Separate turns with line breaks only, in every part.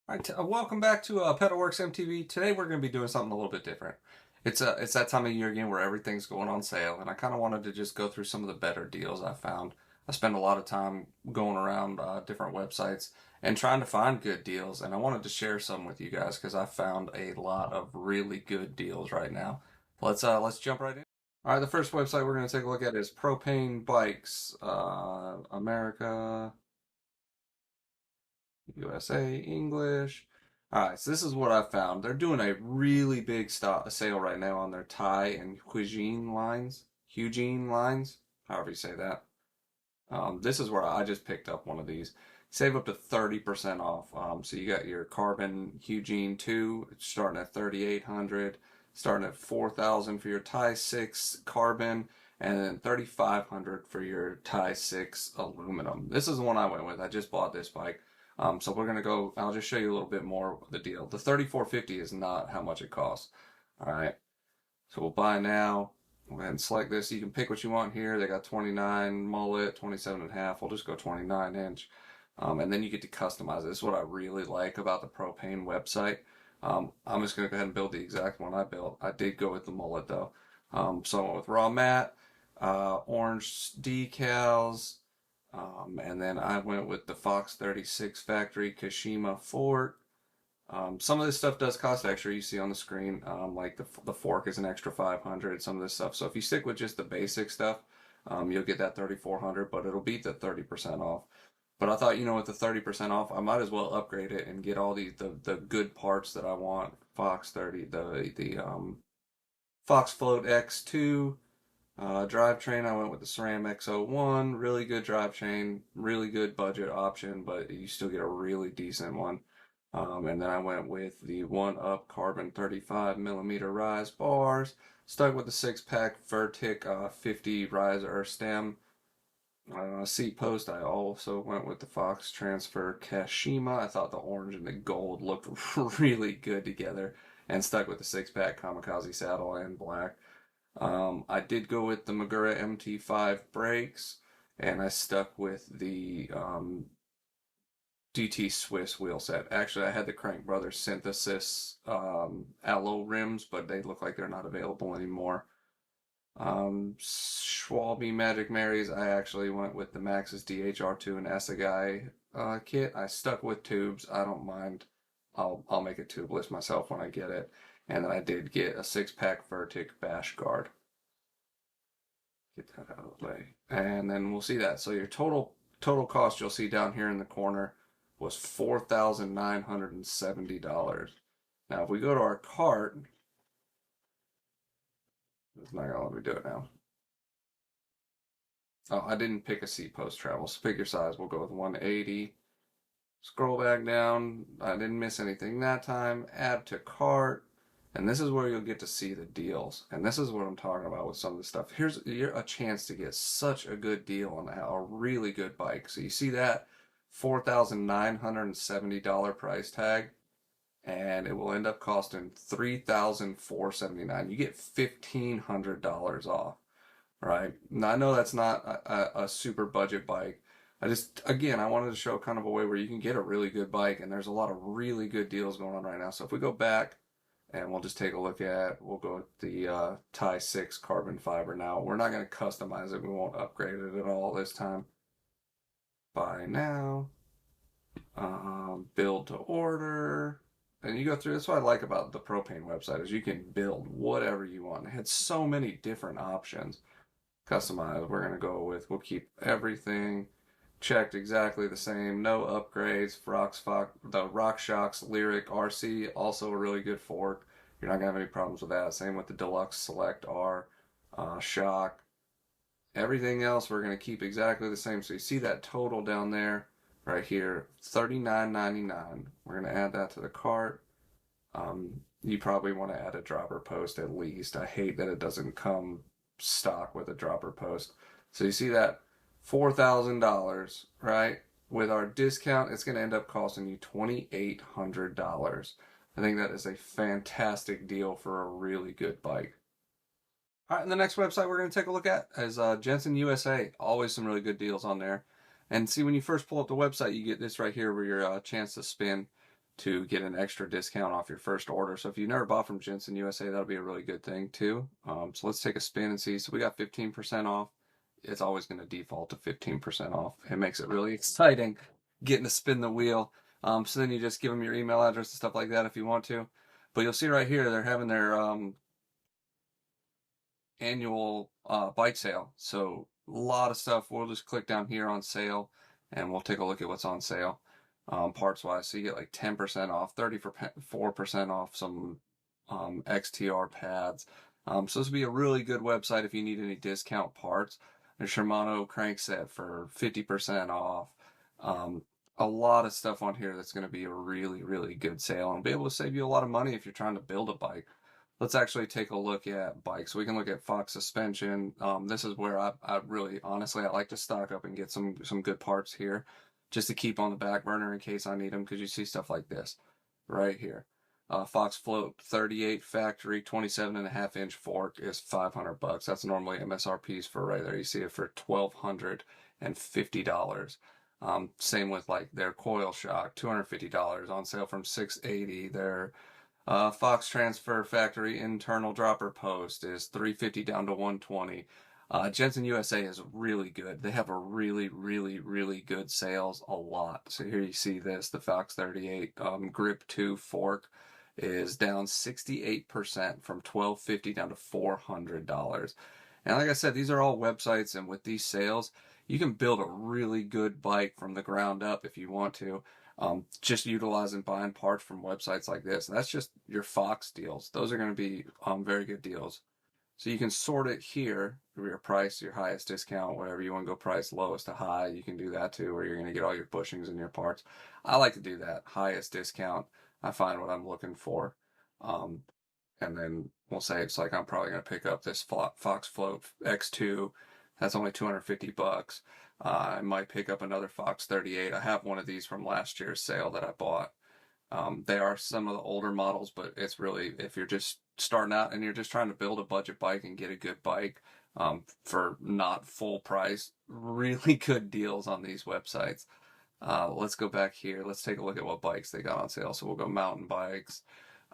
All right, welcome back to Pedalworks MTV. Today we're going to be doing something a little bit different. It's that time of year again where everything's going on sale, and I kind of wanted to just go through some of the better deals I found. I spend a lot of time going around different websites and trying to find good deals, and I wanted to share some with you guys because I found a lot of really good deals right now. Let's jump right in. All right, the first website we're going to take a look at is Propane Bikes, America. USA, English. All right, so this is what I found. They're doing a really big sale right now on their Thai and Huijin lines, however you say that. This is where I just picked up one of these. Save up to 30% off. So you got your Carbon Huijin 2, it's starting at 3,800, starting at 4,000 for your Thai 6 Carbon, and then 3,500 for your Thai 6 aluminum. This is the one I went with. I just bought this bike. So we're gonna go. I'll just show you a little bit more of the deal. The 3,450 is not how much it costs. All right. So we'll buy now. Go ahead and select this. You can pick what you want here. They got 29 mullet, 27 and a half. We'll just go 29 inch. And then you get to customize it. This is what I really like about the Propane website. I'm just gonna go ahead and build the exact one I built. I did go with the mullet though. So I went with raw mat, orange decals. And then I went with the Fox 36 factory Kashima fork. Some of this stuff does cost extra. You see on the screen, like the fork is an extra 500. Some of this stuff. So if you stick with just the basic stuff, you'll get that 3,400, but it'll beat the 30% off. But I thought, with the 30% off, I might as well upgrade it and get all the good parts that I want. Fox 30, the Fox Float X2. Drivetrain, I went with the SRAM X01. Really good drivetrain, really good budget option, but you still get a really decent one. And then I went with the One Up Carbon 35 millimeter rise bars. Stuck with the 6-pack Vertic 50 riser stem. Seat post, I also went with the Fox Transfer Kashima. I thought the orange and the gold looked really good together. And stuck with the 6-pack Kamikaze saddle and black. I did go with the Magura MT5 brakes, and I stuck with the DT Swiss wheel set. Actually, I had the Crank Brothers Synthesis alloy rims, but they look like they're not available anymore. Schwalbe Magic Marys, I actually went with the Maxxis DHR2 and Assegai kit. I stuck with tubes. I don't mind. I'll make it tubeless myself when I get it. And then I did get a 6-pack Vertic bash guard. Get that out of the way. And then we'll see that. So your total cost you'll see down here in the corner was $4,970. Now if we go to our cart, it's not gonna let me do it now. Oh, I didn't pick a seat post travel, so pick your size. We'll go with 180. Scroll back down. I didn't miss anything that time. Add to cart. And this is where you'll get to see the deals. And this is what I'm talking about with some of the stuff. Here's a chance to get such a good deal on a really good bike. So you see that $4,970 price tag, and it will end up costing $3,479. You get $1,500 off, right? Now I know that's not a super budget bike. Again, I wanted to show kind of a way where you can get a really good bike, and there's a lot of really good deals going on right now. So if we go back, and we'll just take a look at, we'll go with the Thai 6 carbon fiber now. We're not going to customize it. We won't upgrade it at all this time. Buy now. Build to order. And you go through, that's what I like about the Propane website is you can build whatever you want. It had so many different options. Customize, we're going to go with, we'll keep everything checked exactly the same. No upgrades. The RockShox Lyric RC, also a really good fork. You're not going to have any problems with that. Same with the Deluxe Select R shock. Everything else we're going to keep exactly the same. So you see that total down there, right here, $39.99. We're going to add that to the cart. You probably want to add a dropper post at least. I hate that it doesn't come stock with a dropper post. So you see that $4,000, right? With our discount, it's going to end up costing you $2,800. I think that is a fantastic deal for a really good bike. All right, and the next website we're going to take a look at is Jenson USA. Always some really good deals on there. And see, when you first pull up the website, you get this right here where your chance to spin to get an extra discount off your first order. So if you never bought from Jenson USA, that'll be a really good thing too. So let's take a spin and see. So we got 15% off. It's always going to default to 15% off. It makes it really exciting getting to spin the wheel. So then you just give them your email address and stuff like that if you want to. But you'll see right here, they're having their annual bike sale. So a lot of stuff. We'll just click down here on sale and we'll take a look at what's on sale parts wise. So you get like 10% off, 34% off some XTR pads. So this would be a really good website if you need any discount parts. A Shimano crankset for 50% off. A lot of stuff on here that's going to be a really, really good sale and be able to save you a lot of money if you're trying to build a bike. Let's actually take a look at bikes. We can look at Fox suspension. This is where I really, honestly, I like to stock up and get some good parts here just to keep on the back burner in case I need them, because you see stuff like this right here. Fox Float 38 factory 27.5-inch fork is $500. That's normally MSRPs for right there. You see it for $1,250. Same with like their coil shock, $250 on sale from $680. Their Fox Transfer Factory internal dropper post is $350 down to $120. Jenson USA is really good. They have a really, really, really good sales a lot. So here you see this, the Fox 38 Grip 2 fork is down 68% from $1,250 down to $400. And like I said, these are all websites, and with these sales, you can build a really good bike from the ground up if you want to. Just utilizing buying parts from websites like this. And that's just your Fox deals. Those are going to be very good deals. So you can sort it here, your price, your highest discount, whatever you want to go price lowest to high. You can do that too, where you're going to get all your bushings and your parts. I like to do that, highest discount. I find what I'm looking for. And then we'll say it's like I'm probably going to pick up this Fox Float X2. That's only $250. I might pick up another Fox 38. I have one of these from last year's sale that I bought. They are some of the older models, but it's really, if you're just starting out and you're just trying to build a budget bike and get a good bike for not full price, really good deals on these websites. Let's go back here. Let's take a look at what bikes they got on sale. So we'll go mountain bikes.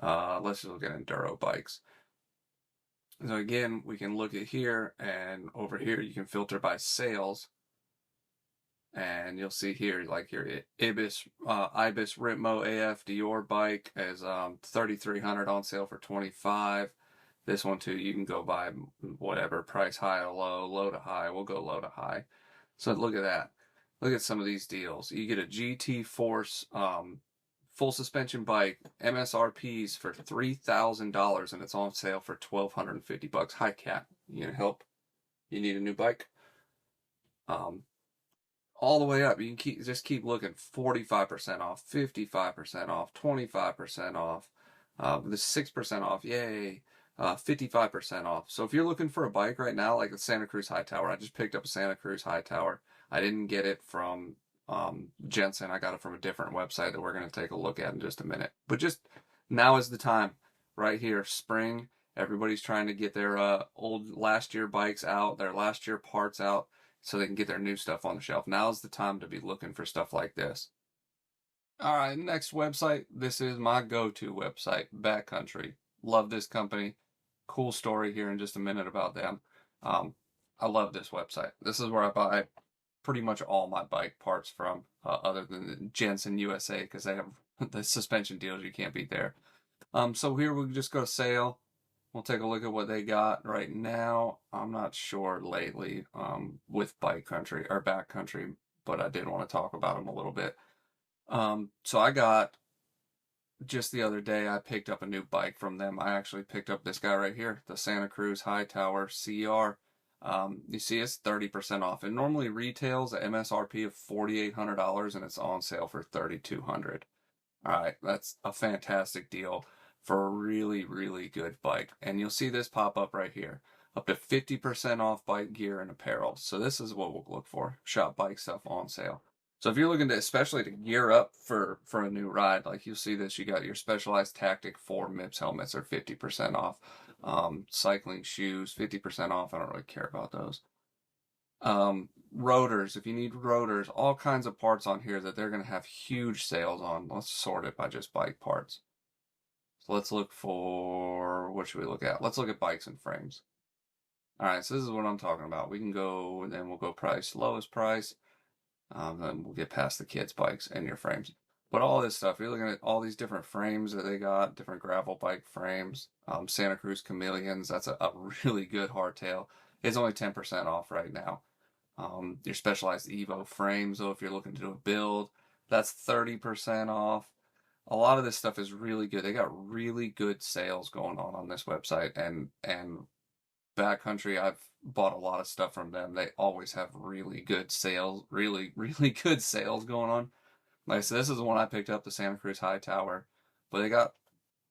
Let's just look at enduro bikes. So again, we can look at here, and over here you can filter by sales. And you'll see here, like your Ibis Ritmo AF Dior bike is $3,300 on sale for $25. This one too, you can go by whatever price, high to low, low to high. We'll go low to high. So look at that. Look at some of these deals. You get a GT Force full suspension bike, MSRPs for $3,000, and it's on sale for $1,250. Hi, Cat. You need help? You need a new bike? All the way up. You can just keep looking. 45% off, 55% off, 25% off, the 6% off. Yay! 55% off. So if you're looking for a bike right now, like the Santa Cruz Hightower, I just picked up a Santa Cruz Hightower. I didn't get it from Jenson. I got it from a different website that we're going to take a look at in just a minute. But just now is the time, right here, spring. Everybody's trying to get their old last year bikes out, their last year parts out, so they can get their new stuff on the shelf. Now's the time to be looking for stuff like this. All right, next website. This is my go-to website, Backcountry. Love this company. Cool story here in just a minute about them. I love this website. This is where I buy pretty much all my bike parts from, other than Jenson USA, because they have the suspension deals you can't beat there. So here we just go to sale. We'll take a look at what they got right now. I'm not sure lately with Backcountry, but I did want to talk about them a little bit. So I got, just the other day, I picked up a new bike from them. I actually picked up this guy right here, the Santa Cruz Hightower CR. You see it's 30% off. It normally retails at MSRP of $4,800 and it's on sale for $3,200. All right, that's a fantastic deal for a really, really good bike. And you'll see this pop up right here. Up to 50% off bike gear and apparel. So this is what we'll look for. Shop bike stuff on sale. So if you're looking to, especially to gear up for a new ride, like you'll see this, you got your Specialized Tactic 4 MIPS helmets are 50% off. Cycling shoes, 50% off. I don't really care about those. rotors, if you need rotors, all kinds of parts on here that they're going to have huge sales on. Let's sort it by just bike parts. So let's look for, what should we look at? Let's look at bikes and frames. All right, so this is what I'm talking about. We can go, and then we'll go price, lowest price. Then we'll get past the kids' bikes and your frames. But all this stuff, you're looking at all these different frames that they got, different gravel bike frames. Santa Cruz Chameleons, that's a really good hardtail. It's only 10% off right now. Your Specialized Evo frames, though, if you're looking to do a build, that's 30% off. A lot of this stuff is really good. They got really good sales going on this website, and Backcountry, I've bought a lot of stuff from them. They always have really good sales, really, really good sales going on. Like I said, this is the one I picked up, the Santa Cruz High Tower, but they got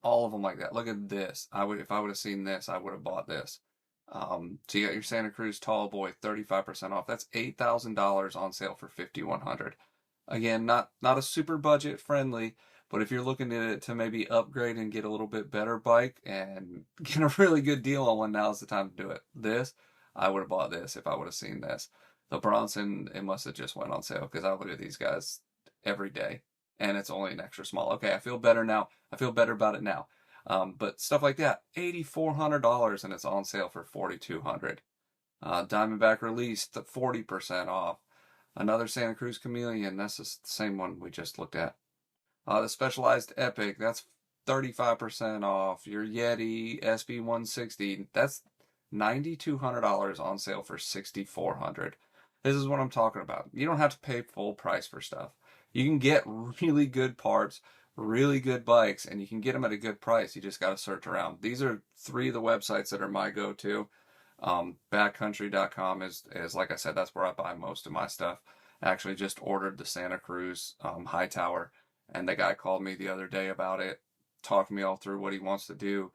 all of them like that. Look at this. If I would have seen this, I would have bought this. So you got your Santa Cruz Tall Boy, 35% off. That's $8,000 on sale for $5,100. Again, not a super budget friendly, but if you're looking to maybe upgrade and get a little bit better bike and get a really good deal on one, now's the time to do it. This, I would have bought this if I would have seen this. The Bronson, it must have just went on sale because I look at these guys every day and it's only an extra small. Okay, I feel better now. I feel better about it now. But stuff like that, $8,400 and it's on sale for $4,200. Diamondback Release, 40% off. Another Santa Cruz Chameleon, that's the same one we just looked at. The Specialized Epic, that's 35% off. Your Yeti SB160, that's $9,200 on sale for $6,400. This is what I'm talking about. You don't have to pay full price for stuff. You can get really good parts, really good bikes, and you can get them at a good price. You just got to search around. These are 3 of the websites that are my go-to. Backcountry.com is, like I said, that's where I buy most of my stuff. I actually just ordered the Santa Cruz High Tower, and the guy called me the other day about it, talked me all through what he wants to do,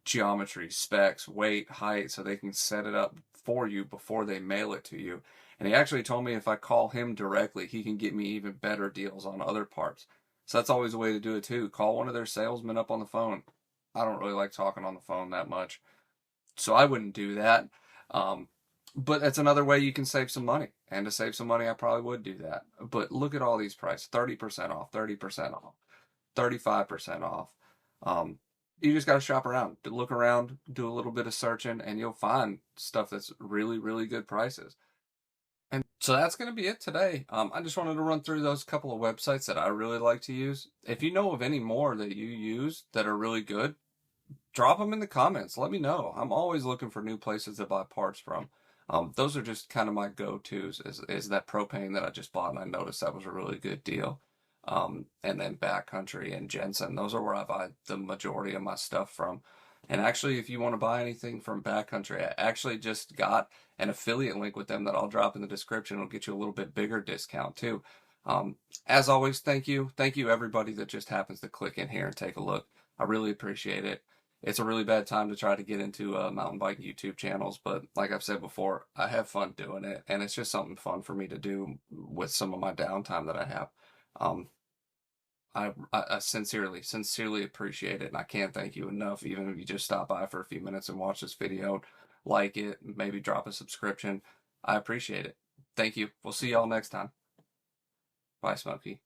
geometry, specs, weight, height, so they can set it up for you before they mail it to you. And he actually told me if I call him directly, he can get me even better deals on other parts. So that's always a way to do it too. Call one of their salesmen up on the phone. I don't really like talking on the phone that much, so I wouldn't do that. But that's another way you can save some money. And to save some money, I probably would do that. But look at all these prices. 30% off, 30% off, 35% off. You just got to shop around, look around, do a little bit of searching, and you'll find stuff that's really, really good prices. And so that's going to be it today. I just wanted to run through those couple of websites that I really like to use. If you know of any more that you use that are really good, drop them in the comments. Let me know. I'm always looking for new places to buy parts from. Those are just kind of my go-tos, is that Propane that I just bought, and I noticed that was a really good deal. And then Backcountry and Jenson. Those are where I buy the majority of my stuff from. And actually, if you want to buy anything from Backcountry, I actually just got an affiliate link with them that I'll drop in the description. It'll get you a little bit bigger discount too. As always, thank you. Thank you everybody that just happens to click in here and take a look. I really appreciate it. It's a really bad time to try to get into mountain bike YouTube channels, but like I've said before, I have fun doing it, and it's just something fun for me to do with some of my downtime that I have. I sincerely appreciate it, and I can't thank you enough, even if you just stop by for a few minutes and watch this video, like it, maybe drop a subscription. I appreciate it. Thank you. We'll see y'all next time. Bye, Smokey.